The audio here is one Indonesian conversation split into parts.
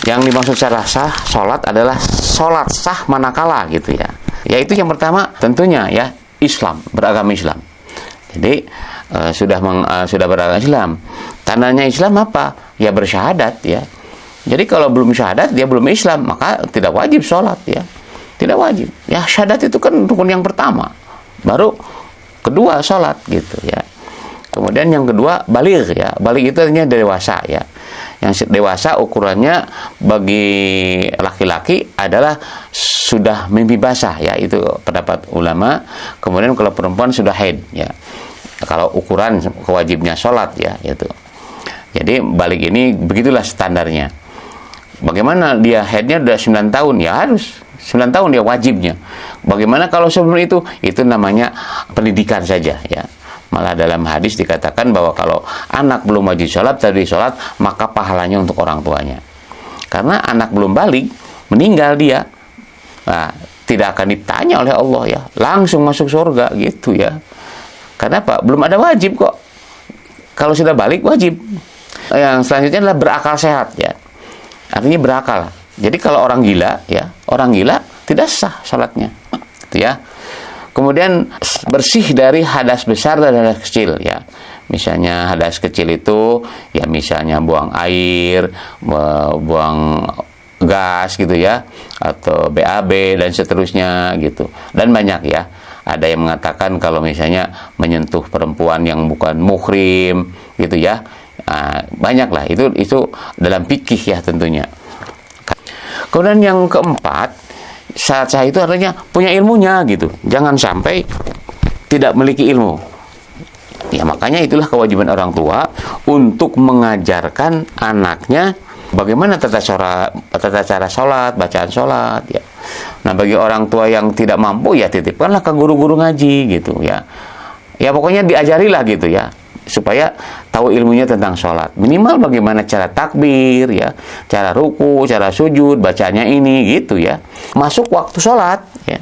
Yang dimaksud secara sah sholat adalah sholat sah manakala gitu ya. Yaitu yang pertama tentunya ya Islam, beragama Islam. Jadi sudah beragama Islam. Tandanya Islam apa? Ya bersyahadat ya. Jadi kalau belum syahadat dia belum Islam, maka tidak wajib sholat ya. Tidak wajib. Ya syahadat itu kan rukun yang pertama. Baru kedua sholat gitu ya. Kemudian yang kedua baligh ya. Baligh itu artinya dewasa ya. Yang dewasa ukurannya bagi laki-laki adalah sudah mimpi basah ya, itu pendapat ulama. Kemudian kalau perempuan sudah haid ya. Kalau ukuran kewajibnya sholat ya itu. Jadi baligh ini begitulah standarnya. Bagaimana dia haidnya sudah 9 tahun ya harus 9 tahun dia wajibnya. Bagaimana kalau sebelum itu? Itu namanya pendidikan saja ya. Malah dalam hadis dikatakan bahwa kalau anak belum wajib sholat, tadi sholat, maka pahalanya untuk orang tuanya. Karena anak belum balik, meninggal dia, nah, tidak akan ditanya oleh Allah ya, langsung masuk surga gitu ya. Karena apa? Belum ada wajib kok. Kalau sudah balik wajib. Yang selanjutnya adalah berakal sehat ya. Artinya berakal. Jadi kalau orang gila ya, orang gila tidak sah sholatnya, gitu ya. Kemudian bersih dari hadas besar dan hadas kecil ya. Misalnya hadas kecil itu ya misalnya buang air, buang gas gitu ya, atau BAB dan seterusnya gitu. Dan banyak ya. Ada yang mengatakan kalau misalnya menyentuh perempuan yang bukan muhrim gitu ya. Nah, banyaklah itu dalam fikih ya tentunya. Kemudian yang keempat, syarat sah itu artinya punya ilmunya gitu. Jangan sampai tidak memiliki ilmu. Ya makanya itulah kewajiban orang tua untuk mengajarkan anaknya bagaimana tata cara sholat, bacaan sholat ya. Nah bagi orang tua yang tidak mampu ya titipkanlah ke guru-guru ngaji gitu ya. Ya pokoknya diajarilah gitu ya, supaya tahu ilmunya tentang sholat. Minimal bagaimana cara takbir ya, cara ruku, cara sujud, bacanya ini gitu ya. Masuk waktu sholat ya.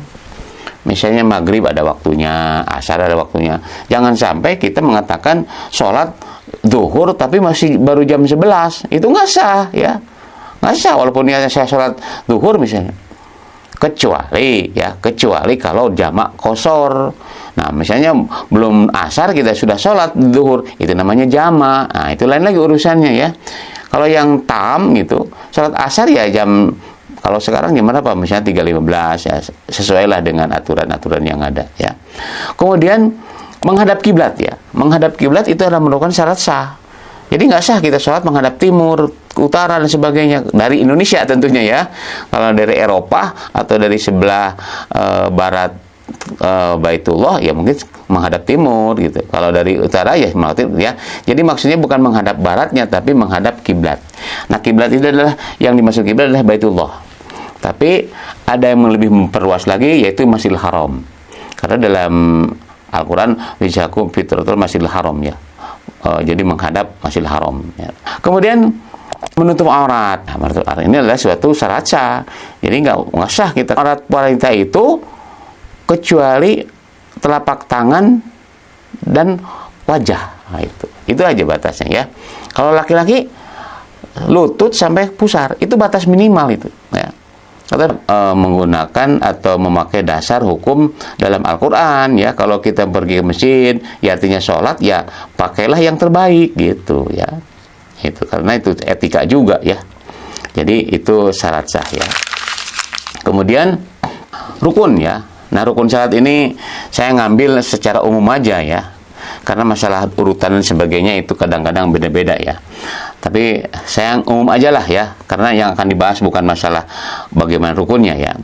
Misalnya maghrib ada waktunya, asar ada waktunya. Jangan sampai kita mengatakan sholat zuhur tapi masih baru jam 11. Itu nggak sah ya. Nggak sah walaupun ya saya sholat zuhur misalnya. Kecuali kalau jamak qashar. Nah, misalnya belum asar kita sudah sholat zuhur, itu namanya jamak. Nah, itu lain lagi urusannya ya. Kalau yang tam gitu, sholat asar ya jam, kalau sekarang jam berapa? Misalnya 3.15 ya, sesuailah dengan aturan-aturan yang ada ya. Kemudian menghadap kiblat ya. Menghadap kiblat itu adalah merupakan syarat sah. Jadi nggak sah kita sholat menghadap timur, utara dan sebagainya dari Indonesia tentunya ya. Kalau dari Eropa atau dari sebelah barat Baitullah ya mungkin menghadap timur gitu. Kalau dari utara ya menghadap ya. Jadi maksudnya bukan menghadap baratnya tapi menghadap kiblat. Nah kiblat itu adalah yang dimaksud kiblat adalah Baitullah. Tapi ada yang lebih memperluas lagi yaitu Masjidil Haram. Karena dalam Al-Quran wijahakum fitratul Masjidil Haram ya. Jadi menghadap Masjidil Haram ya. Kemudian menutup aurat. Nah, menutup aurat ini adalah suatu syarat sah. Jadi nggak sah kita aurat wanita itu kecuali telapak tangan dan wajah. Nah, itu aja batasnya ya. Kalau laki-laki lutut sampai pusar itu batas minimal itu ya. Kita menggunakan atau memakai dasar hukum dalam Al-Quran ya. Kalau kita pergi ke masjid ya artinya sholat ya pakailah yang terbaik gitu ya. Itu karena itu etika juga ya. Jadi itu syarat sah ya. Kemudian rukun ya. Nah rukun syarat ini saya ngambil secara umum aja ya. Karena masalah urutan dan sebagainya itu kadang-kadang beda-beda ya. Tapi saya umum aja lah ya. Karena yang akan dibahas bukan masalah bagaimana rukunnya ya.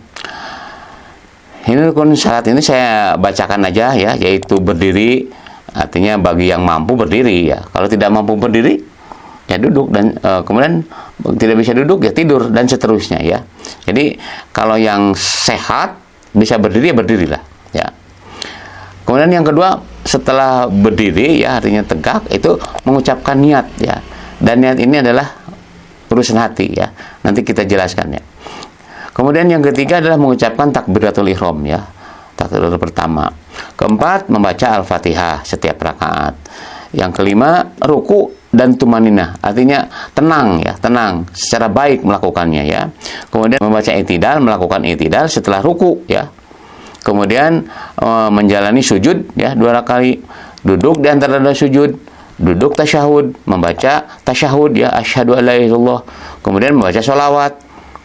Ini rukun syarat ini saya bacakan aja ya. Yaitu berdiri. Artinya bagi yang mampu berdiri ya. Kalau tidak mampu berdiri ya duduk. Dan kemudian tidak bisa duduk ya tidur dan seterusnya ya. Jadi kalau yang sehat bisa berdiri ya berdirilah ya. Kemudian yang kedua setelah berdiri ya artinya tegak itu mengucapkan niat ya. Dan niat ini adalah urusan hati ya. Nanti kita jelaskan ya. Kemudian yang ketiga adalah mengucapkan takbiratul ihram ya. Takbiratul pertama. Keempat membaca Al-Fatihah setiap rakaat. Yang kelima ruku dan tumanina, artinya tenang ya, tenang secara baik melakukannya ya. Kemudian membaca i'tidal, melakukan i'tidal setelah ruku ya. Kemudian menjalani sujud ya 2 kali, duduk di antara 2 sujud, duduk tasyahud, membaca tasyahud ya, asyhadu alla ilaha illallah, kemudian membaca sholawat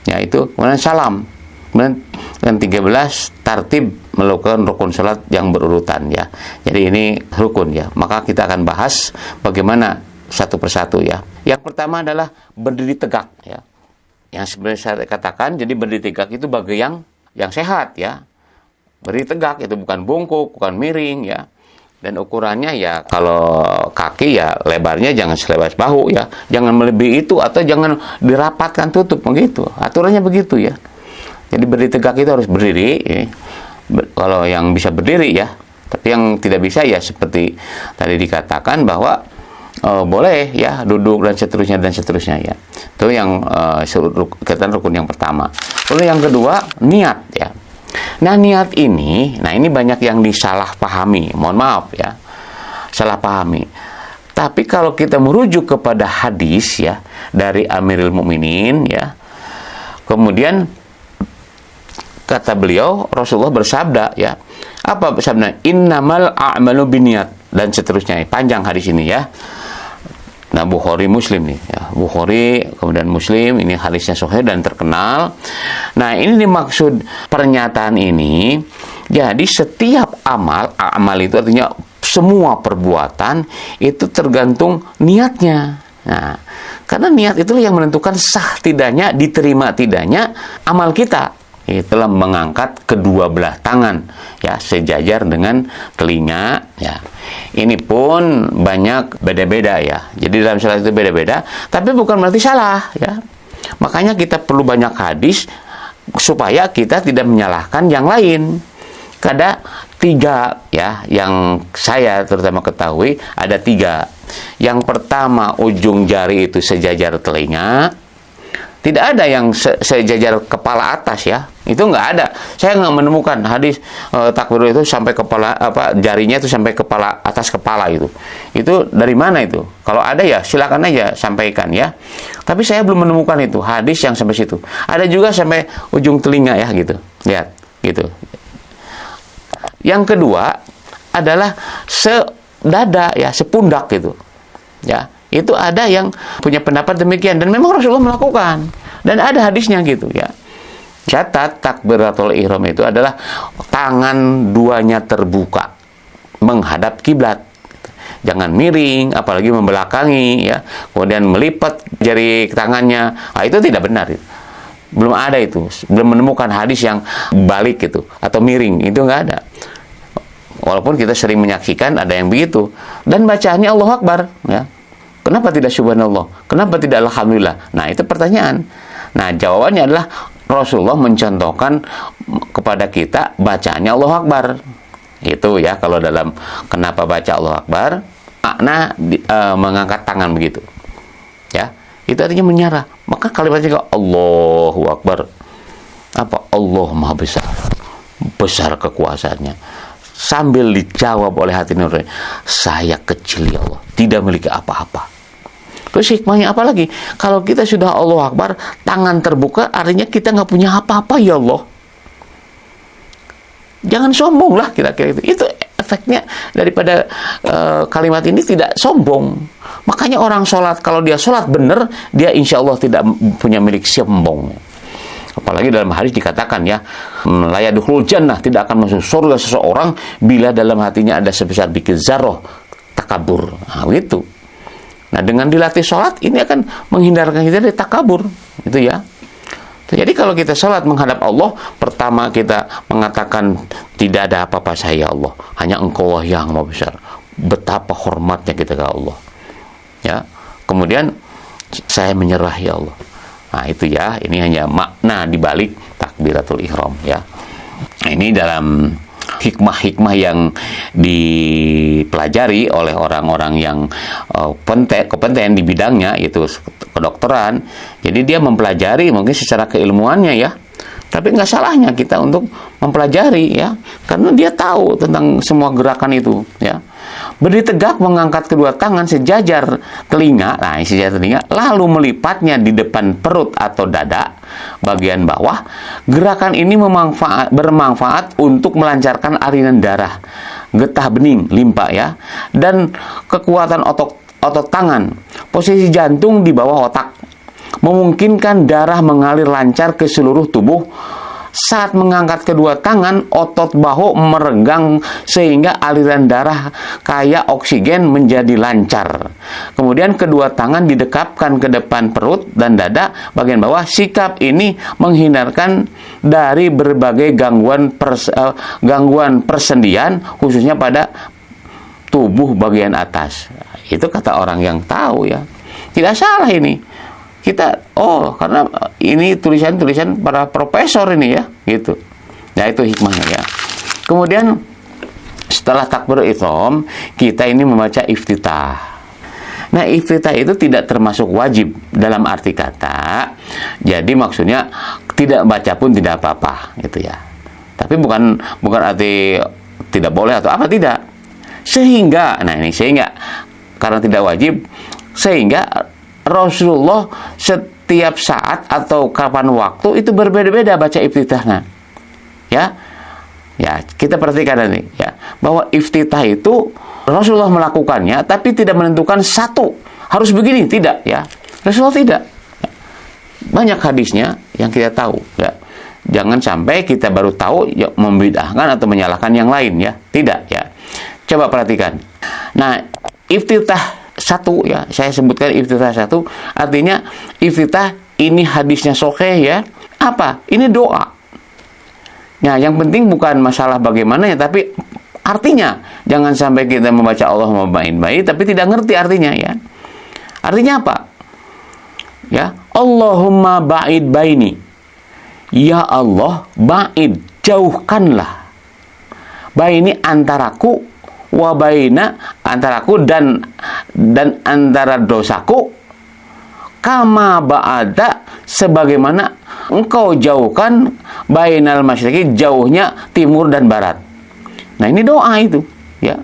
ya, itu kemudian salam. Kemudian yang 13 tartib melakukan rukun salat yang berurutan ya. Jadi ini rukun ya. Maka kita akan bahas bagaimana satu persatu ya. Yang pertama adalah berdiri tegak ya. Yang sebenarnya saya katakan, jadi berdiri tegak itu bagi yang sehat ya. Berdiri tegak itu bukan bungkuk, bukan miring ya. Dan ukurannya ya, kalau kaki ya lebarnya jangan selebar bahu ya. Jangan melebihi itu atau jangan dirapatkan tutup begitu. Aturannya begitu ya. Jadi berdiri tegak itu harus berdiri ya. Kalau yang bisa berdiri ya. Tapi yang tidak bisa ya seperti tadi dikatakan bahwa boleh ya duduk dan seterusnya ya. Itu yang kegiatan rukun yang pertama. Lalu yang kedua, niat ya. Nah, niat ini, ini banyak yang disalah pahami. Mohon maaf ya. Salah pahami. Tapi kalau kita merujuk kepada hadis ya dari Amirul Mukminin ya. Kemudian kata beliau, Rasulullah bersabda ya. Apa bersabda? Innamal a'malu binniyat dan seterusnya. Panjang hadis ini ya. Nah, Bukhari Muslim nih ya. Bukhari kemudian Muslim, ini hadisnya sahih dan terkenal. Nah, ini dimaksud pernyataan ini. Jadi setiap amal itu artinya semua perbuatan itu tergantung niatnya. Nah, karena niat itulah yang menentukan sah tidaknya, diterima tidaknya amal kita. Itulah mengangkat kedua belah tangan ya sejajar dengan telinga ya. Ini pun banyak beda-beda ya. Jadi dalam salat itu beda-beda, tapi bukan berarti salah ya. Makanya kita perlu banyak hadis supaya kita tidak menyalahkan yang lain. Ada 3 ya yang saya terutama ketahui, ada 3. Yang pertama, ujung jari itu sejajar telinga. Tidak ada yang sejajar kepala atas ya. Itu nggak ada. Saya nggak menemukan hadis takbir itu sampai kepala jarinya itu sampai kepala atas kepala itu. Itu dari mana itu? Kalau ada ya silakan aja sampaikan ya. Tapi saya belum menemukan itu hadis yang sampai situ. Ada juga sampai ujung telinga ya gitu. Lihat gitu. Yang kedua adalah sedada ya, sepundak gitu. Ya. Itu ada yang punya pendapat demikian dan memang Rasulullah melakukan dan ada hadisnya gitu ya. Catat, takbiratul ihram itu adalah tangan duanya terbuka menghadap kiblat. Jangan miring, apalagi membelakangi ya. Kemudian melipat jari tangannya. Nah, itu tidak benar. Belum ada itu. Belum menemukan hadis yang balik gitu atau miring. Itu nggak ada. Walaupun kita sering menyaksikan ada yang begitu. Dan bacaannya Allahu Akbar ya. Kenapa tidak subhanallah? Kenapa tidak alhamdulillah? Nah, itu pertanyaan. Nah, jawabannya adalah Rasulullah mencontohkan kepada kita bacaannya Allahu Akbar. Itu ya, kalau dalam kenapa baca Allahu Akbar, makna mengangkat tangan begitu. Ya, itu artinya menyerah. Maka kalimatnya juga Allahu Akbar. Apa? Allah Maha Besar. Besar kekuasaannya. Sambil dijawab oleh hati nurani, saya kecil ya Allah, tidak memiliki apa-apa. Terus hikmahnya apa lagi? Kalau kita sudah Allahu Akbar, tangan terbuka, artinya kita nggak punya apa-apa ya Allah. Jangan sombong lah kira-kira itu. Itu efeknya daripada kalimat ini, tidak sombong. Makanya orang sholat, kalau dia sholat benar, dia insya Allah tidak punya milik sombong. Apalagi dalam hadis dikatakan ya, la yadkhulul jannah, tidak akan masuk surga seseorang bila dalam hatinya ada sebesar biji zarrah takabur. Nah, gitu. Nah, dengan dilatih sholat ini akan menghindarkan kita dari takabur, itu ya. Jadi kalau kita sholat menghadap Allah, pertama kita mengatakan tidak ada apa-apa saya Allah, hanya Engkau yang Maha Besar. Betapa hormatnya kita ke Allah. Ya. Kemudian saya menyerah ya Allah. Nah, itu ya, ini hanya makna dibalik takbiratul ihram ya. Nah, ini dalam hikmah-hikmah yang dipelajari oleh orang-orang yang kompeten di bidangnya, yaitu kedokteran. Jadi dia mempelajari mungkin secara keilmuannya ya. Tapi nggak salahnya kita untuk mempelajari ya, karena dia tahu tentang semua gerakan itu ya. Berdiri tegak mengangkat kedua tangan sejajar telinga, nah sejajar telinga, lalu melipatnya di depan perut atau dada bagian bawah. Gerakan ini bermanfaat untuk melancarkan aliran darah, getah bening, limpa ya, dan kekuatan otot tangan. Posisi jantung di bawah otak memungkinkan darah mengalir lancar ke seluruh tubuh. Saat mengangkat kedua tangan, otot bahu meregang sehingga aliran darah kaya oksigen menjadi lancar. Kemudian kedua tangan didekapkan ke depan perut dan dada bagian bawah. Sikap ini menghindarkan dari berbagai gangguan persendian, khususnya pada tubuh bagian atas. Itu kata orang yang tahu ya. Tidak salah ini. Kita, karena ini tulisan-tulisan para profesor ini ya, gitu. Nah, itu hikmahnya ya. Kemudian setelah takbir ihram, kita ini membaca iftitah. Nah, iftitah itu tidak termasuk wajib dalam arti kata. Jadi maksudnya tidak baca pun tidak apa-apa, gitu ya. Tapi bukan arti tidak boleh atau apa, tidak. Sehingga karena tidak wajib, sehingga Rasulullah setiap saat atau kapan waktu itu berbeda-beda baca iftitahnya. Ya, kita perhatikan nanti ya, bahwa iftitah itu Rasulullah melakukannya, tapi tidak menentukan satu harus begini, tidak ya. Rasulullah tidak. Banyak hadisnya yang kita tahu ya. Jangan sampai kita baru tahu ya, membid'ahkan atau menyalahkan yang lain ya. Tidak ya. Coba perhatikan. Nah, iftitah satu ya, saya sebutkan iftitah satu, artinya iftitah ini hadisnya sahih ya. Apa? Ini doa. Nah, yang penting bukan masalah bagaimana ya, tapi artinya. Jangan sampai kita membaca Allah baik-baik tapi tidak ngerti artinya ya. Artinya apa? Ya, Allahumma ba'id baini. Ya Allah, ba'id, jauhkanlah. Baini antaraku, wabaina antaraku dan antara dosaku, kama ba'ada sebagaimana engkau jauhkan bainal masyriqi, jauhnya timur dan barat. Nah, ini doa itu ya.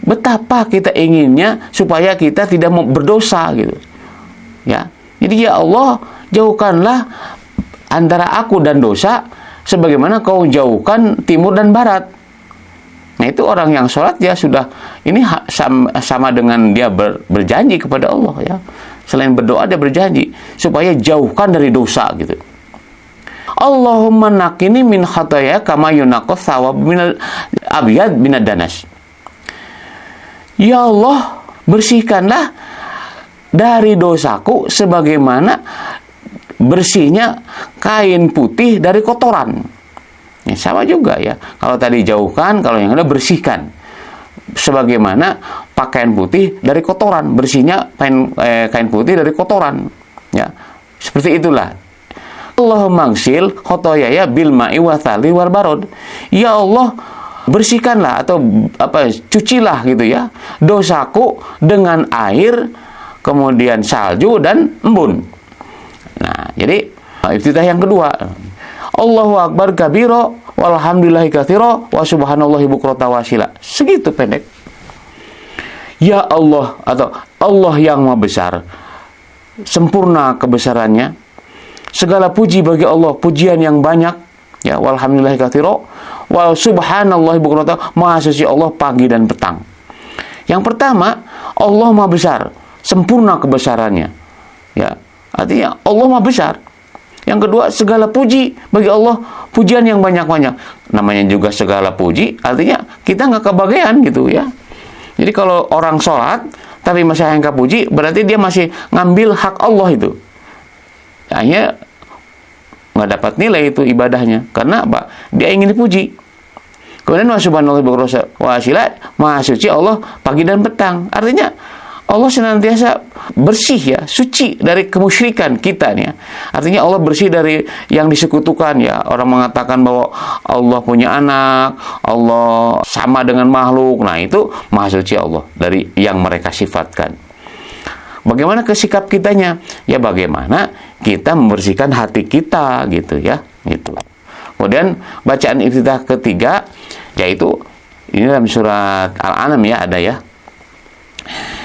Betapa kita inginnya supaya kita tidak berdosa gitu. Ya. Jadi ya Allah, jauhkanlah antara aku dan dosa sebagaimana kau jauhkan timur dan barat. Nah, itu orang yang sholat ya sudah, ini sama dengan dia berjanji kepada Allah ya. Selain berdoa dia berjanji supaya jauhkan dari dosa gitu. Allahumma naqini min khataya kama yunaqas thawab minal abyad minad danas. Ya Allah, bersihkanlah dari dosaku sebagaimana bersihnya kain putih dari kotoran. Ya, sama juga ya. Kalau tadi jauhkan, kalau yang ada bersihkan. Sebagaimana pakaian putih dari kotoran, bersihnya kain putih dari kotoran. Ya, seperti itulah. Allahumma gsil khotoyaya bil ma'i wa thali wal barod. Ya Allah, bersihkanlah atau cucilah gitu ya dosaku dengan air, kemudian salju dan embun. Nah, jadi iftitah yang kedua. Allahu Akbar kabiro walhamdulillahi katsiro wa subhanallahi bukrata wasila. Segitu pendek. Ya Allah atau Allah yang Maha Besar, sempurna kebesarannya. Segala puji bagi Allah, pujian yang banyak. Ya, walhamdulillahi katsiro wa subhanallahi bukrata, Maha suci Allah pagi dan petang. Yang pertama, Allah Maha Besar, sempurna kebesarannya. Ya, artinya Allah Maha Besar. Yang kedua, segala puji bagi Allah, pujian yang banyak-banyak. Namanya juga segala puji, artinya kita nggak kebagian gitu ya. Jadi kalau orang sholat, tapi masih hanya puji, berarti dia masih ngambil hak Allah itu. Hanya nggak dapat nilai itu ibadahnya. Karena apa? Dia ingin dipuji. Kemudian wa subhanallahi bukrata wasila, Maha suci Allah pagi dan petang. Artinya Allah senantiasa bersih ya, suci dari kemusyrikan kita nih ya. Artinya Allah bersih dari yang disekutukan ya. Orang mengatakan bahwa Allah punya anak, Allah sama dengan makhluk. Nah, itu Maha suci Allah dari yang mereka sifatkan. Bagaimana kesikap kitanya? Ya bagaimana kita membersihkan hati kita gitu ya, gitu. Kemudian bacaan iftitah ketiga yaitu ini dalam surat Al-An'am ya, ada ya.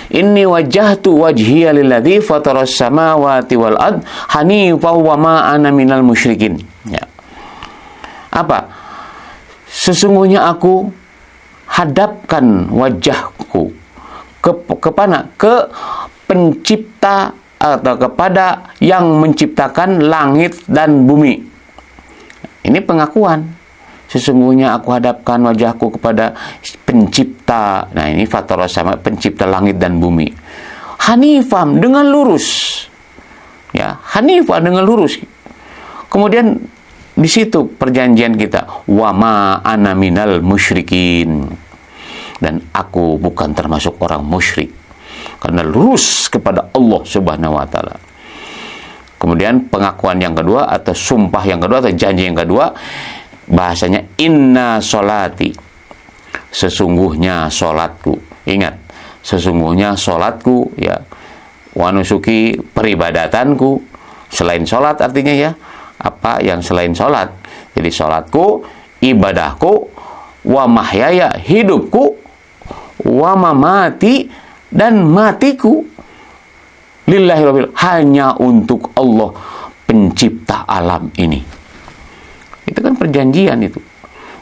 Inni wajjahtu wajhiya lilladzi fataras samawati wal ard hanifan wa ma ana minal musyrikin. Ya. Apa? Sesungguhnya aku hadapkan wajahku kepada pencipta atau kepada yang menciptakan langit dan bumi. Ini pengakuan. Sesungguhnya aku hadapkan wajahku kepada pencipta. Nah, ini fataras sama pencipta langit dan bumi. Hanifam, dengan lurus. Ya, hanifam, dengan lurus. Kemudian di situ perjanjian kita, wa ma ana minal musyrikin. Dan aku bukan termasuk orang musyrik. Karena lurus kepada Allah Subhanahu wa taala. Kemudian pengakuan yang kedua atau sumpah yang kedua atau janji yang kedua, bahasanya inna sholati, sesungguhnya sholatku. Ingat, sesungguhnya sholatku, ya, wa nusuki, peribadatanku. Selain sholat artinya ya, apa yang selain sholat. Jadi sholatku, ibadahku, wa mahyaya, hidupku, wa mamati, dan matiku, lillahi rabbil, hanya untuk Allah pencipta alam ini. Itu kan perjanjian itu.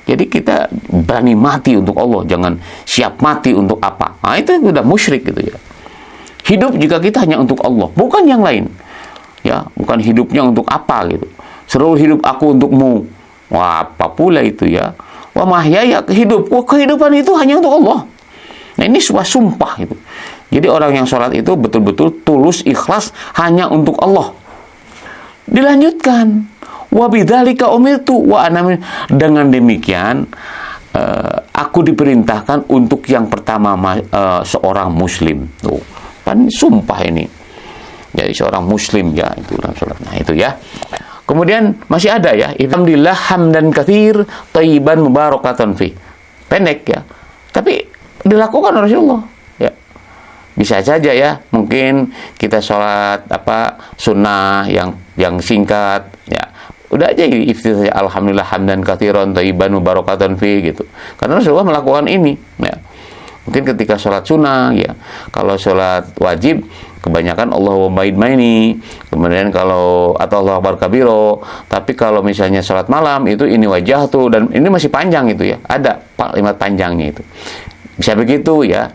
Jadi kita berani mati untuk Allah, jangan siap mati untuk apa. Nah, itu sudah musyrik gitu ya. Hidup juga kita hanya untuk Allah, bukan yang lain. Ya, bukan hidupnya untuk apa gitu. Seluruh hidup aku untukmu. Wah, apa pula itu ya. Wa mahyaya, kehidupan itu hanya untuk Allah. Nah, ini sebuah sumpah itu. Jadi orang yang sholat itu betul-betul tulus, ikhlas hanya untuk Allah. Dilanjutkan, wa bidzalika umirtu wa ana min, dengan demikian aku diperintahkan untuk yang pertama seorang muslim. Tuh, kan sumpah ini. Jadi seorang muslim ya itu dalam salat. Nah, itu ya. Kemudian masih ada ya, alhamdulillah hamdan katsir thayyiban mubarakatan fi. Pendek ya. Tapi dilakukan oleh Rasulullah. Ya. Bisa saja ya, mungkin kita sholat sunnah yang singkat ya. Udah aja iftitah alhamdulillah hamdan katsiran thayyiban mubarakatan fi gitu. Karena Rasulullah melakukan ini ya. Mungkin ketika sholat sunnah ya. Kalau sholat wajib kebanyakan Allahumma maini, kemudian kalau atau Allahu akbar kabiro. Tapi kalau misalnya sholat malam itu ini wajah tuh, dan ini masih panjang itu ya. Ada kalimat panjangnya itu. Bisa begitu ya.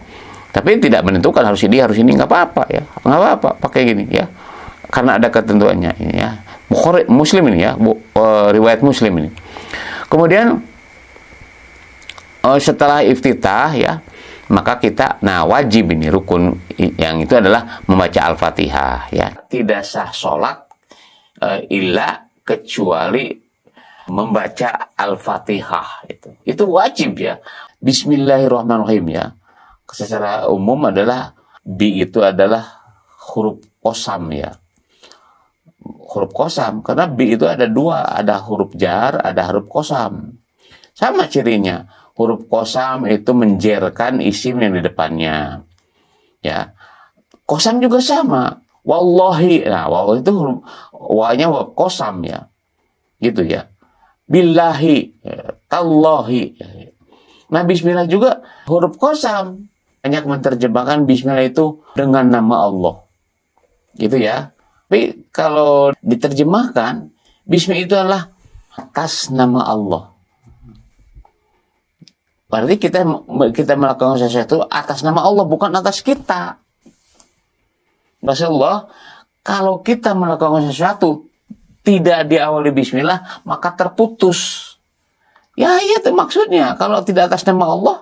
Tapi tidak menentukan harus ini nggak apa-apa ya. Nggak apa-apa pakai gini ya. Karena ada ketentuannya ini ya. Bukhari Muslim ini ya, riwayat Muslim ini. Kemudian setelah iftitah ya, maka kita wajib ini rukun yang itu adalah membaca Al-Fatihah ya. Tidak sah sholat illa kecuali membaca Al-Fatihah itu wajib ya. Bismillahirrahmanirrahim ya. Secara umum adalah bi itu adalah huruf qasam ya. Huruf qasam karena bi itu ada dua, ada huruf jar, ada huruf qasam. Sama cirinya. Huruf qasam itu menjerkan isim yang di depannya. Ya. Qasam juga sama. Wallahi. Nah, wallahi itu huruf wa-nya qasam ya. Gitu ya. Billahi, tallahi. Nah, bismillah juga huruf qasam. Banyak menerjemahkan bismillah itu dengan nama Allah. Gitu ya. Tapi kalau diterjemahkan, bismillah itu adalah atas nama Allah. Berarti kita melakukan sesuatu atas nama Allah, bukan atas kita. Rasulullah, kalau kita melakukan sesuatu tidak diawali bismillah, maka terputus. Ya, itu maksudnya. Kalau tidak atas nama Allah,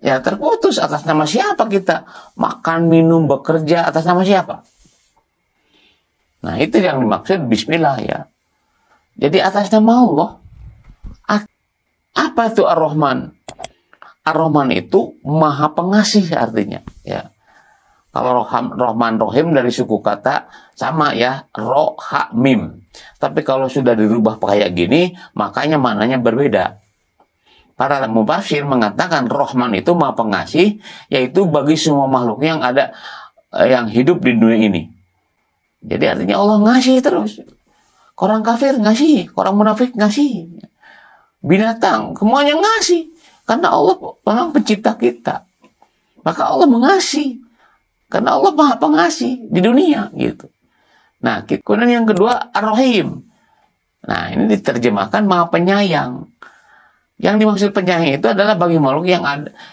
ya terputus. Atas nama siapa kita? Makan, minum, bekerja, atas nama siapa? Nah, itu yang dimaksud bismillah ya. Jadi atas nama Allah. Apa itu Ar-Rahman? Ar-Rahman itu maha pengasih artinya ya. Kalau Rahman Rahim dari suku kata sama ya, ro, ha, mim. Tapi kalau sudah dirubah kayak gini, makanya maknanya berbeda. Para mufasir mengatakan Rahman itu maha pengasih, yaitu bagi semua makhluk yang ada yang hidup di dunia ini. Jadi artinya Allah ngasih terus. Orang kafir ngasih, orang munafik ngasih. Binatang semuanya ngasih. Karena Allah memang pencipta kita. maka Allah mengasihi. Karena Allah Maha Pengasih di dunia gitu. Nah, kemudian yang kedua Ar-Rahim. Nah, ini diterjemahkan Maha Penyayang. Yang dimaksud penyayang itu adalah bagi makhluk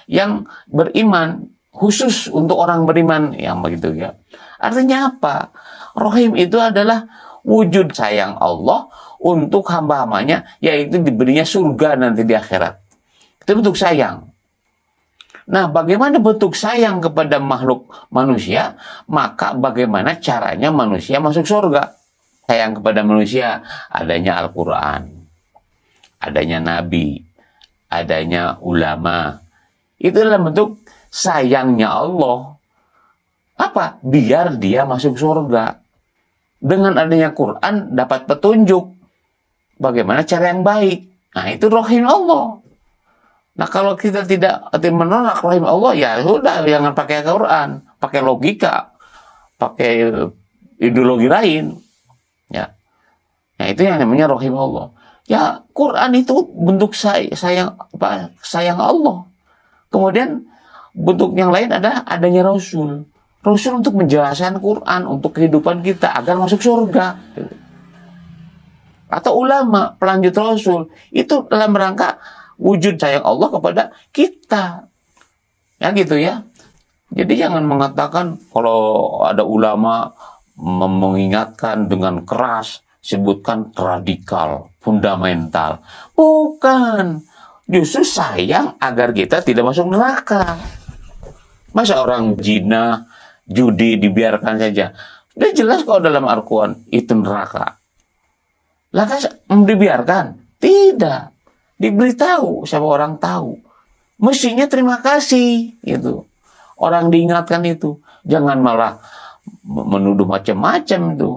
yang beriman, khusus untuk orang beriman yang begitu ya. Artinya apa? Rahim itu adalah wujud sayang Allah untuk hamba-hambanya, yaitu diberinya surga nanti di akhirat. Itu bentuk sayang. Nah, bagaimana bentuk sayang kepada makhluk manusia? Maka bagaimana caranya manusia masuk surga? Sayang kepada manusia, adanya Al-Quran, adanya Nabi, adanya ulama. Itu adalah bentuk sayangnya Allah. Apa? Biar dia masuk surga. Dengan adanya Quran dapat petunjuk bagaimana cara yang baik. Nah, itu rahim Allah. Nah, kalau kita tidak menolak rahim Allah, ya sudah, jangan pakai Quran, pakai logika, pakai ideologi lain. Ya. Nah, itu yang namanya rahim Allah. Ya, Quran itu bentuk sayang Allah. Kemudian bentuk yang lain adalah adanya Rasul. Rasul untuk menjelaskan Quran untuk kehidupan kita agar masuk surga. Atau ulama, pelanjut Rasul. Itu dalam rangka wujud sayang Allah kepada kita. Ya gitu ya. Jadi jangan mengatakan kalau ada ulama mengingatkan dengan keras, sebutkan radikal, fundamental. Bukan. Justru sayang agar kita tidak masuk neraka. Masa orang zina, judi dibiarkan saja? Udah jelas kok dalam Al-Quran itu neraka. Lah kan dibiarkan? Tidak. Diberitahu sama orang tahu. Mestinya terima kasih gitu. Orang diingatkan itu. Jangan malah menuduh macam-macam itu.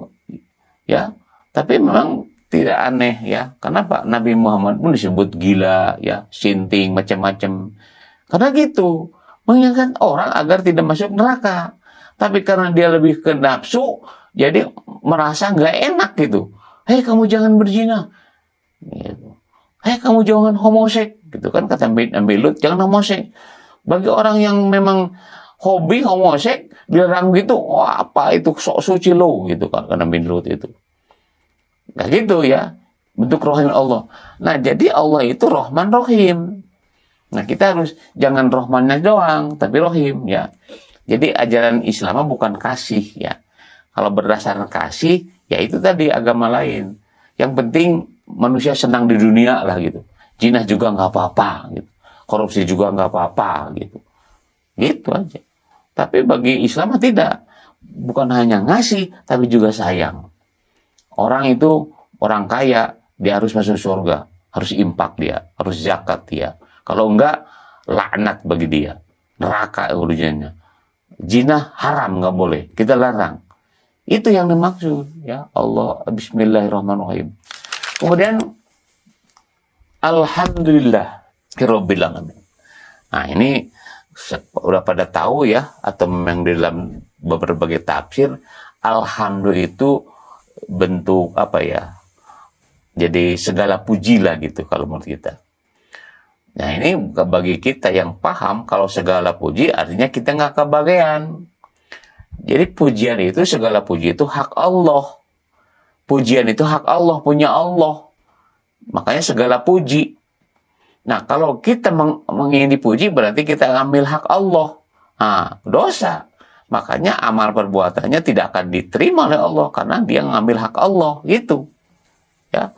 Ya. Tapi memang tidak aneh ya. Kenapa Nabi Muhammad pun disebut gila ya, sinting macam-macam. Karena gitu, mengingatkan orang agar tidak masuk neraka. Tapi karena dia lebih ke nafsu, jadi merasa nggak enak gitu. Hei, kamu jangan berzina. Gitu. Hei, kamu jangan homoseks. Gitu kan kata Nabi Lut, jangan homoseks. Bagi orang yang memang hobi homoseks, dilarang gitu, wah apa itu sok suci lo gitu kan Nabi Lut itu. Nah gitu ya, bentuk rahim Allah. Nah jadi Allah itu Rahman Rahim. Nah kita harus jangan Rahmannya doang, tapi Rahim ya. Jadi ajaran Islam bukan kasih ya. Kalau berdasarkan kasih, ya itu tadi agama lain. Yang penting manusia senang di dunia lah gitu. Zina juga nggak apa-apa gitu. Korupsi juga nggak apa-apa gitu. Gitu aja. Tapi bagi Islam tidak. Bukan hanya ngasih, tapi juga sayang. Orang itu, orang kaya, dia harus masuk surga. Harus impak dia, harus zakat dia. Kalau enggak, laknat bagi dia. Neraka urusannya. Zina haram, nggak boleh. Kita larang. Itu yang dimaksud. Ya Allah, bismillahirrahmanirrahim. Kemudian, Alhamdulillah, Rabbil alamin. Nah ini, udah pada tahu ya, atau memang di dalam berbagai tafsir, Alhamdulillah itu bentuk apa ya, jadi segala puji lah gitu kalau menurut kita. Nah ini bagi kita yang paham kalau segala puji artinya kita nggak kebagian. Jadi pujian itu, segala puji itu hak Allah. Pujian itu hak Allah, punya Allah. Makanya segala puji. Nah kalau kita ingin dipuji berarti kita ambil hak Allah. Nah dosa. Makanya amal perbuatannya tidak akan diterima oleh Allah karena dia ngambil hak Allah gitu. Ya.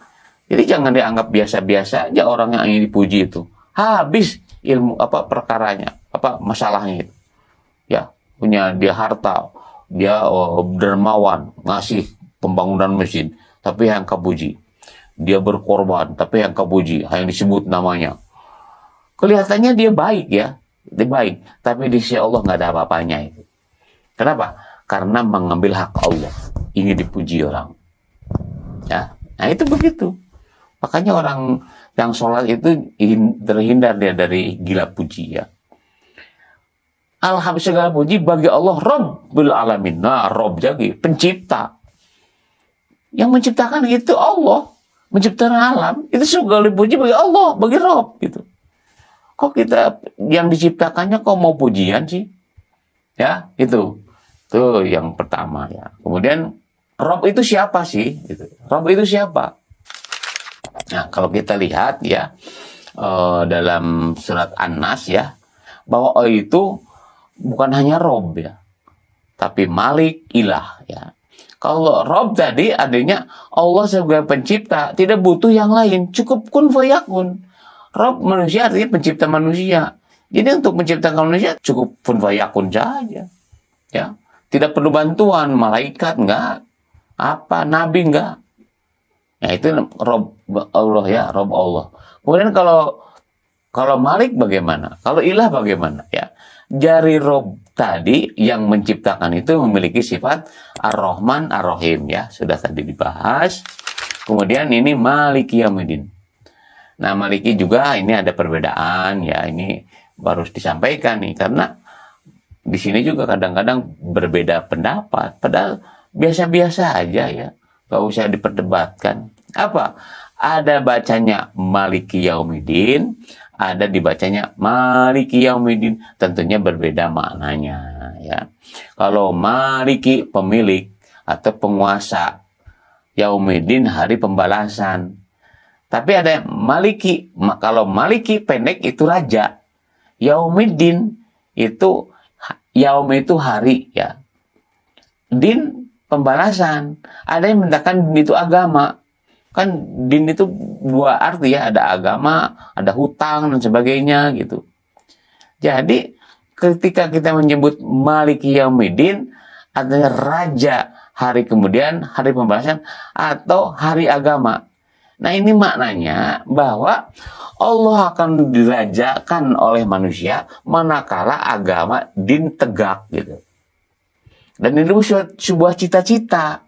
Jadi jangan dianggap biasa-biasa aja orang yang ingin dipuji itu. Habis ilmu apa perkaranya, apa masalahnya itu. Ya, punya dia harta, dia dermawan, ngasih pembangunan masjid, tapi yang kepuji. Dia berkorban, tapi yang kepuji, yang disebut namanya. Kelihatannya dia baik ya, dia baik, tapi di sisi Allah nggak ada apa-apanya itu. Kenapa? Karena mengambil hak Allah, ingin dipuji orang. Ya, nah itu begitu. Makanya orang yang sholat itu terhindar dia dari gila puji ya. Alhamdulillah segala puji bagi Allah Rabbul Alamin. Nah, Rabb jadi pencipta. Yang menciptakan itu Allah, menciptakan alam. Itu segala puji bagi Allah, bagi Rabb gitu. Kok kita yang diciptakannya kok mau pujian sih? Ya, itu. Tuh yang pertama ya. Kemudian Rob itu siapa sih? Gitu. Rob itu siapa? Nah, kalau kita lihat ya dalam surat An-Nas ya, bahwa Allah itu bukan hanya Rob ya, tapi Malik, Ilah ya. Kalau Rob tadi adanya Allah sebagai pencipta, tidak butuh yang lain, cukup kun fayakun. Rob manusia artinya pencipta manusia. Jadi untuk menciptakan manusia cukup kun fayakun saja. Ya, tidak perlu bantuan malaikat enggak, apa nabi enggak. Ya itu Rob Allah ya, Rob Allah. Kemudian kalau Malik bagaimana? Kalau Ilah bagaimana? Ya, jari Rob tadi yang menciptakan itu memiliki sifat Ar-Rahman Ar-Rahim ya, sudah tadi dibahas. Kemudian ini Maliki Yaumiddin. Nah, Maliki juga ini ada perbedaan ya, ini harus disampaikan nih karena di sini juga kadang-kadang berbeda pendapat, padahal biasa-biasa aja ya, gak usah diperdebatkan. Apa? Ada bacanya Maliki Yaumiddin, ada dibacanya Maliki Yaumiddin, tentunya berbeda maknanya ya. Kalau Maliki pemilik atau penguasa, Yaumiddin hari pembalasan. Tapi ada Maliki, kalau Maliki pendek itu raja, Yaumiddin itu Yaum itu hari ya, din pembalasan. Ada yang mengatakan din itu agama. Kan din itu dua arti ya, ada agama, ada hutang dan sebagainya gitu. Jadi ketika kita menyebut Maliki Yaumiddin, artinya raja hari kemudian, hari pembalasan atau hari agama. Nah, ini maknanya bahwa Allah akan dirajakan oleh manusia manakala agama din tegak gitu. Dan ini sebuah cita-cita.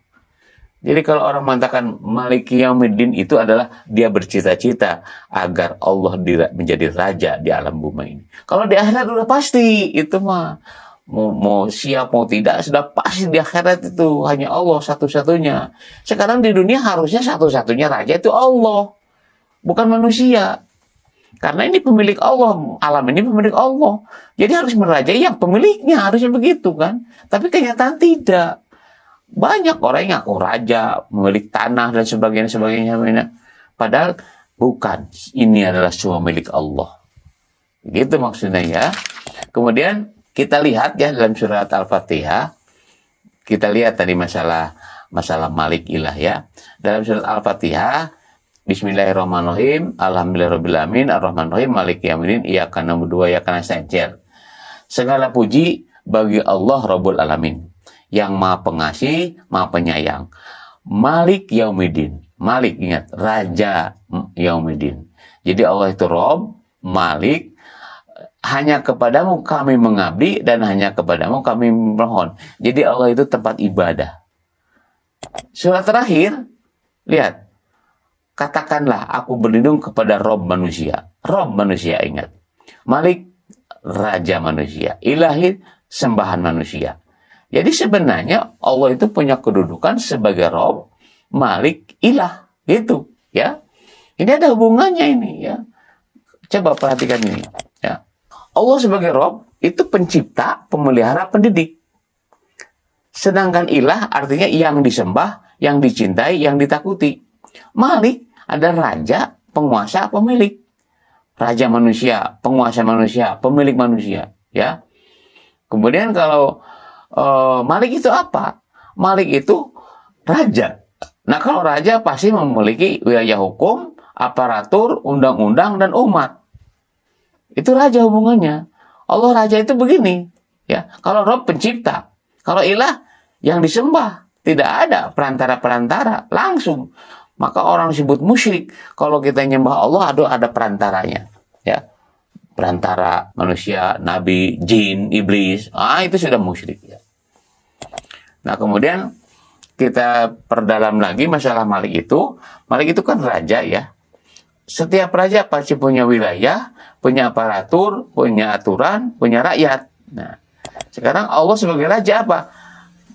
Jadi kalau orang mengatakan Maliki Yaumiddin itu adalah dia bercita-cita agar Allah menjadi raja di alam bumi ini. Kalau di akhirat udah pasti itu mah mau siap mau tidak sudah pasti di akhirat itu hanya Allah satu-satunya. Sekarang di dunia harusnya satu-satunya raja itu Allah, bukan manusia. Karena ini pemilik Allah, alam ini pemilik Allah. Jadi harus merajai yang pemiliknya, harusnya begitu kan. Tapi kenyataan tidak. Banyak orang yang ngaku raja, memiliki tanah dan sebagainya. Padahal bukan, ini adalah semua milik Allah. Gitu maksudnya ya. Kemudian kita lihat ya dalam surat Al-Fatihah, kita lihat tadi masalah Malik Ilah ya. Dalam surat Al-Fatihah, Bismillahirrahmanirrahim, Alhamdulillahirrahmanirrahim, Ar-Rahmanirrahim, Maliki Yaumiddin, Iyyaka na'budu wa iyyaka nasta'in. Segala puji bagi Allah Rabbul Alamin, yang Maha Pengasih, Maha Penyayang. Malik Yaumiddin, Malik ingat, Raja Yaumiddin. Jadi Allah itu Rabb, Malik, hanya kepadamu kami mengabdi dan hanya kepadamu kami memohon. Jadi Allah itu tempat ibadah. Surat terakhir, lihat. Katakanlah aku berlindung kepada Rob manusia. Rob manusia ingat. Malik raja manusia. Ilahi sembahan manusia. Jadi sebenarnya Allah itu punya kedudukan sebagai Rob, Malik, Ilah. Gitu ya. Ini ada hubungannya ini ya. Coba perhatikan ini ya. Allah sebagai Rob itu pencipta, pemelihara, pendidik. Sedangkan Ilah artinya yang disembah, yang dicintai, yang ditakuti. Malik ada raja, penguasa, pemilik. Raja manusia, penguasa manusia, pemilik manusia, ya. Kemudian kalau Malik itu apa? Malik itu raja. Nah, kalau raja pasti memiliki wilayah hukum, aparatur, undang-undang dan umat. Itu raja hubungannya. Allah raja itu begini, ya. Kalau Rob pencipta, kalau Ilah yang disembah, tidak ada perantara-perantara, langsung. Maka orang disebut musyrik. Kalau kita nyembah Allah, ada perantaranya. Ya, perantara manusia, nabi, jin, iblis. Itu sudah musyrik. Ya. Nah, kemudian kita perdalam lagi masalah Malik itu. Malik itu kan raja ya. Setiap raja pasti punya wilayah, punya aparatur, punya aturan, punya rakyat. Nah, sekarang Allah sebagai raja apa?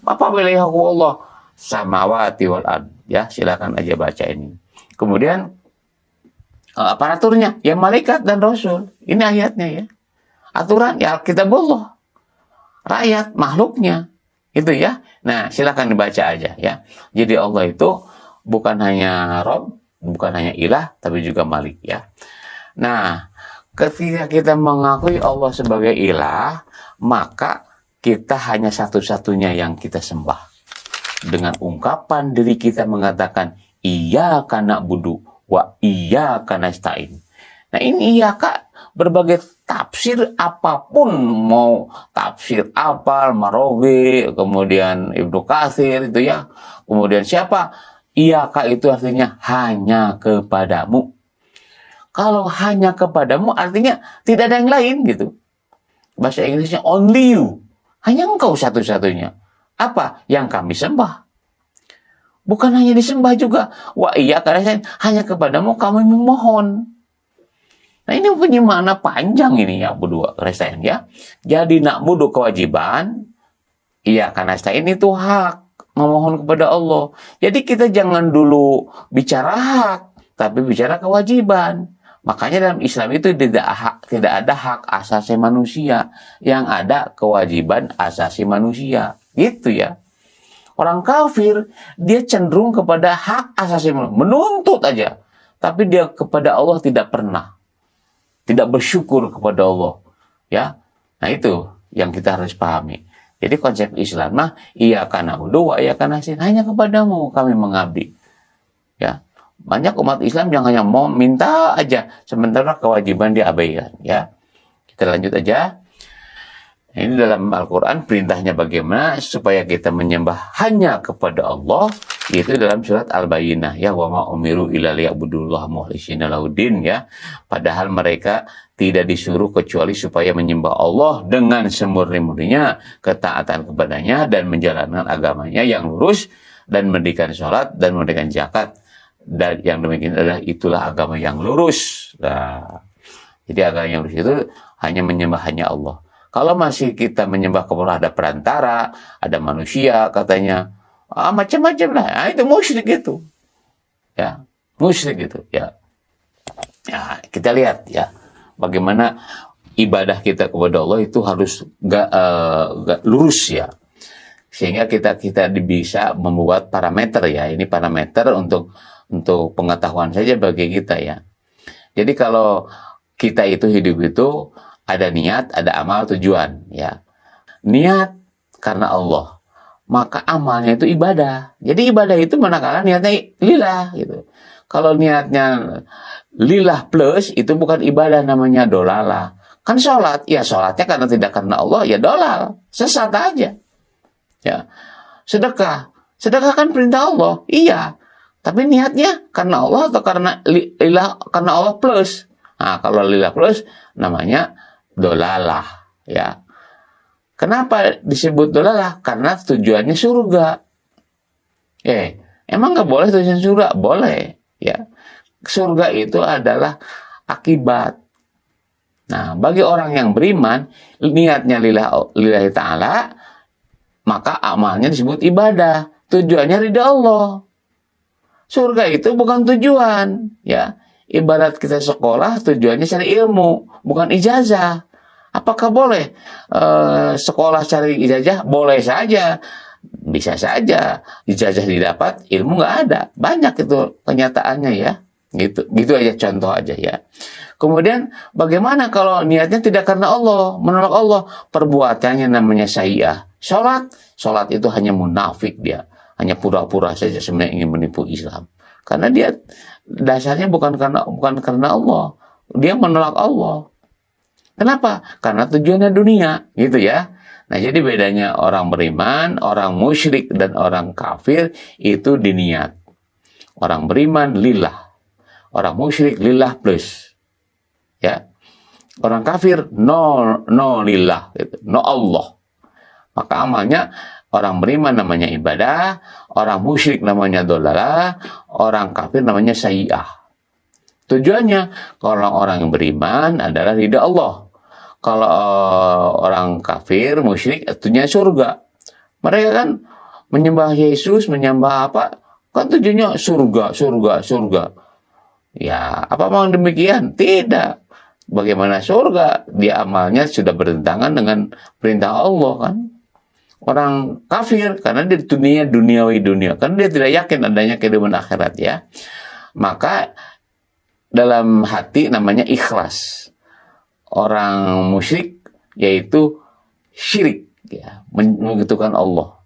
Apa wilayah Allah? Samawati wal ard. Ya, silakan aja baca ini. Kemudian aparaturnya ya malaikat dan rasul. Ini ayatnya ya. Aturan ya kitabullah. Rakyat, makhluknya. Itu ya. Nah, silakan dibaca aja ya. Jadi Allah itu bukan hanya Rabb, bukan hanya ilah, tapi juga Malik ya. Nah, ketika kita mengakui Allah sebagai ilah, maka kita hanya satu-satunya yang kita sembah. Dengan ungkapan diri kita mengatakan iyyaka na'budu wa iyyaka nasta'in. Nah, ini iyyaka berbagai tafsir apapun, mau tafsir Apal, Marawi, kemudian Ibnu Katsir itu ya. Kemudian siapa? Iyyaka itu artinya hanya kepadamu. Kalau hanya kepadamu artinya tidak ada yang lain gitu. Bahasa Inggrisnya only you. Hanya engkau satu-satunya. Apa yang kami sembah? Bukan hanya disembah juga. Wa iya karena hanya kepadamu kami memohon. Nah ini punya makna panjang ini ya berdua Kristen ya. Jadi na'budu kewajiban. Iya karena ini itu hak. Memohon kepada Allah. Jadi kita jangan dulu bicara hak. Tapi bicara kewajiban. Makanya dalam Islam itu tidak ada hak asasi manusia. Yang ada kewajiban asasi manusia. Gitu ya. Orang kafir, dia cenderung kepada hak asasi manusia. Menuntut aja. Tapi dia kepada Allah tidak pernah. Tidak bersyukur kepada Allah. Ya. Nah itu yang kita harus pahami. Jadi konsep Islam mah, iyyaka na'budu wa iyyaka nasta'in. Hanya kepadamu kami mengabdi. Ya. Banyak umat Islam yang hanya mau minta aja, sementara kewajiban diabaikan. Ya, kita lanjut aja. Ini dalam Al-Quran perintahnya bagaimana supaya kita menyembah hanya kepada Allah. Itu dalam surat Al-Bayyinah ya, wa ma umiru illa liya'budullaha mukhlishina lahuddin ya. Padahal mereka tidak disuruh kecuali supaya menyembah Allah dengan semurni-murninya, ketaatan kepadanya dan menjalankan agamanya yang lurus dan mendirikan sholat dan mendirikan zakat. Dan yang demikian adalah itulah agama yang lurus. Nah, jadi agama yang lurus itu hanya menyembah hanya Allah. Kalau masih kita menyembah kepada ada perantara, ada manusia katanya, macam-macam lah. Nah, itu musyrik itu. Ya, musyrik itu. Ya. Ya, kita lihat ya bagaimana ibadah kita kepada Allah itu harus lurus ya. Sehingga kita bisa membuat parameter ya. Ini parameter untuk pengetahuan saja bagi kita ya. Jadi kalau kita itu hidup itu ada niat, ada amal, tujuan ya. Niat karena Allah, maka amalnya itu ibadah. Jadi ibadah itu manakala niatnya lillah gitu. Kalau niatnya lillah plus itu bukan ibadah, namanya dolalah. Kan sholat, ya sholatnya karena tidak karena Allah ya dolal, sesat aja. Ya. Sedekah kan perintah Allah, iya. Tapi niatnya karena Allah atau karena lillah, karena Allah plus. Nah, kalau lillah plus namanya dolalah, ya. Kenapa disebut dolalah? Karena tujuannya surga. Emang nggak boleh tujuan surga? Boleh, ya. Surga itu adalah akibat. Nah, bagi orang yang beriman, niatnya lillahi ta'ala, maka amalnya disebut ibadah. Tujuannya ridha Allah. Surga itu bukan tujuan, ya. Ibarat kita sekolah, tujuannya cari ilmu, bukan ijazah. Apakah boleh sekolah cari ijazah? Boleh saja, bisa saja. Ijazah didapat, ilmu nggak ada. Banyak itu kenyataannya ya. Gitu aja contoh aja ya. Kemudian bagaimana kalau niatnya tidak karena Allah, menolak Allah, perbuatannya namanya sayyah. Sholat itu hanya munafik dia. Hanya pura-pura saja sebenarnya ingin menipu Islam. Karena dia dasarnya bukan karena Allah. Dia menolak Allah. Kenapa? Karena tujuannya dunia, gitu ya. Nah, jadi bedanya orang beriman, orang musyrik dan orang kafir itu di niat. Orang beriman lillah. Orang musyrik lillah plus. Ya. Orang kafir no lillah, gitu. No Allah. Maka amalnya orang beriman namanya ibadah, orang musyrik namanya dolalah, orang kafir namanya sayyah. Tujuannya, kalau orang yang beriman adalah ridha Allah. Kalau orang kafir, musyrik, tujuannya surga. Mereka kan menyembah Yesus, menyembah apa? Kan tujuannya surga. Ya, apa memang demikian? Tidak. Bagaimana surga? Dia amalnya sudah bertentangan dengan perintah Allah kan. Orang kafir karena di dunia, karena dia tidak yakin adanya kehidupan akhirat ya. Maka dalam hati namanya ikhlas. Orang musyrik yaitu syirik ya, menyekutukan Allah.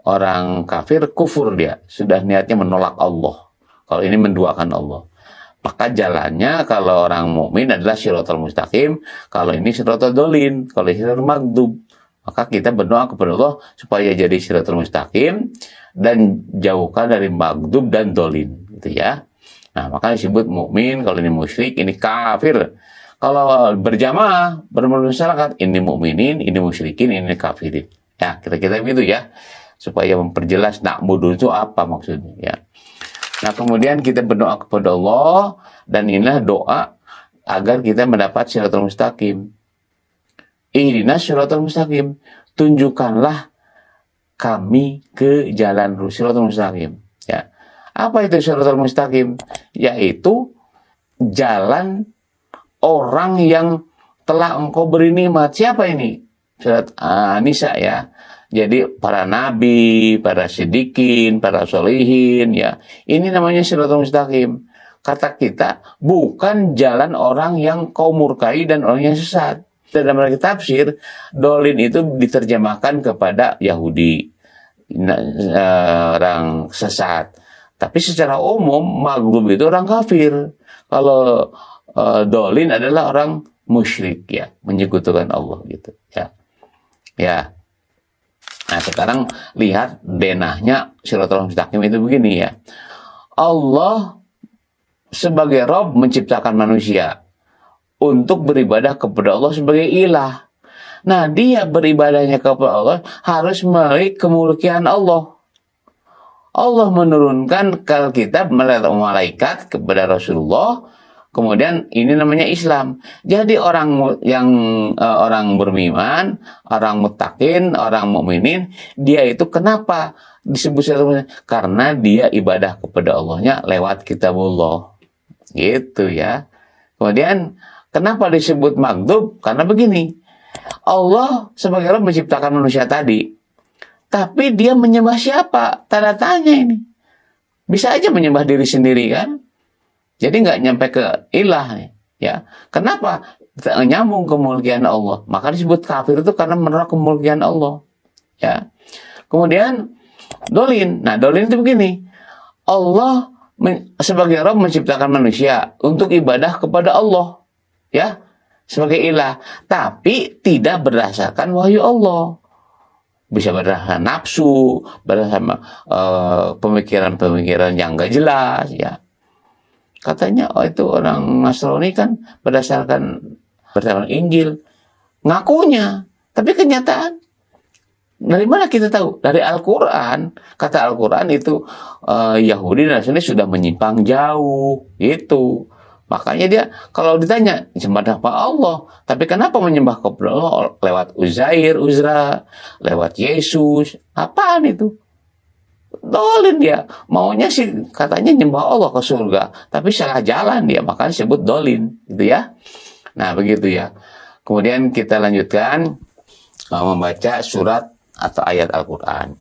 Orang kafir kufur, dia sudah niatnya menolak Allah. Kalau ini menduakan Allah. Maka jalannya kalau orang mukmin adalah shiratal mustaqim, kalau ini shiratal dolin, kalau shiratal maghdub. Maka kita berdoa kepada Allah supaya jadi shiratal mustaqim dan jauhkan dari maghdub dan dolin, gitu ya. Nah, maka disebut mukmin, kalau ini musyrik, ini kafir. Kalau berjamaah, bermasyarakat, ini mukminin, ini musyrikin, ini kafirin. Ya, kira-kira begitu ya. Supaya memperjelas na'budu itu apa maksudnya ya. Nah, kemudian kita berdoa kepada Allah, dan inilah doa agar kita mendapat shiratal mustaqim. Ihdinas shiratal mustaqim, tunjukkanlah kami ke jalan shiratal mustaqim ya. Apa itu shiratal mustaqim? Yaitu jalan orang yang telah engkau beri nikmat. Siapa ini? Surat An-Nisa ya. Jadi para nabi, para siddiqin, para solihin ya. Ini namanya shiratal mustaqim. Kata kita, bukan jalan orang yang kau murkai dan orang yang sesat. Dalam tafsir, dolin itu diterjemahkan kepada Yahudi, orang sesat. Tapi secara umum, maghdub itu orang kafir. Kalau dolin adalah orang musyrik ya, menyekutukan Allah gitu ya. Ya. Nah, sekarang lihat denahnya shiratal mustaqim itu begini ya. Allah sebagai Rabb menciptakan manusia untuk beribadah kepada Allah sebagai ilah. Nah, dia beribadahnya kepada Allah harus melalui kemuliaan Allah. Allah menurunkan ke kita melalui malaikat kepada Rasulullah. Kemudian ini namanya Islam. Jadi orang yang orang beriman, orang muttaqin, orang mukminin, dia itu kenapa disebut karena dia ibadah kepada Allahnya lewat kitabullah. Gitu ya. Kemudian kenapa disebut maghdub? Karena begini, Allah sebagai Rabb menciptakan manusia tadi, tapi dia menyembah siapa? Tanda tanya ini. Bisa aja menyembah diri sendiri kan? Jadi nggak nyampe ke ilah ya. Kenapa? Nyambung kemuliaan Allah. Maka disebut kafir itu karena menolak kemuliaan Allah. Ya. Kemudian dolin. Nah, dolin itu begini. Allah sebagai Rabb menciptakan manusia untuk ibadah kepada Allah. Ya, sebagai ilah, tapi tidak berdasarkan wahyu Allah. Bisa berdasarkan nafsu, berdasarkan pemikiran-pemikiran yang nggak jelas ya. Katanya itu orang Nasrani kan berdasarkan Injil, ngakunya, tapi kenyataan dari mana kita tahu? Dari Al-Quran. Kata Al-Quran itu Yahudi dan Nasrani sudah menyimpang jauh itu. Makanya dia kalau ditanya sembah apa Allah, tapi kenapa menyembah kepada Allah lewat Uzra, lewat Yesus? Apaan itu? Dolin dia. Maunya sih katanya nyembah Allah ke surga, tapi salah jalan dia, makanya disebut dolin, gitu ya. Nah, begitu ya. Kemudian kita lanjutkan membaca surat atau ayat Al-Quran.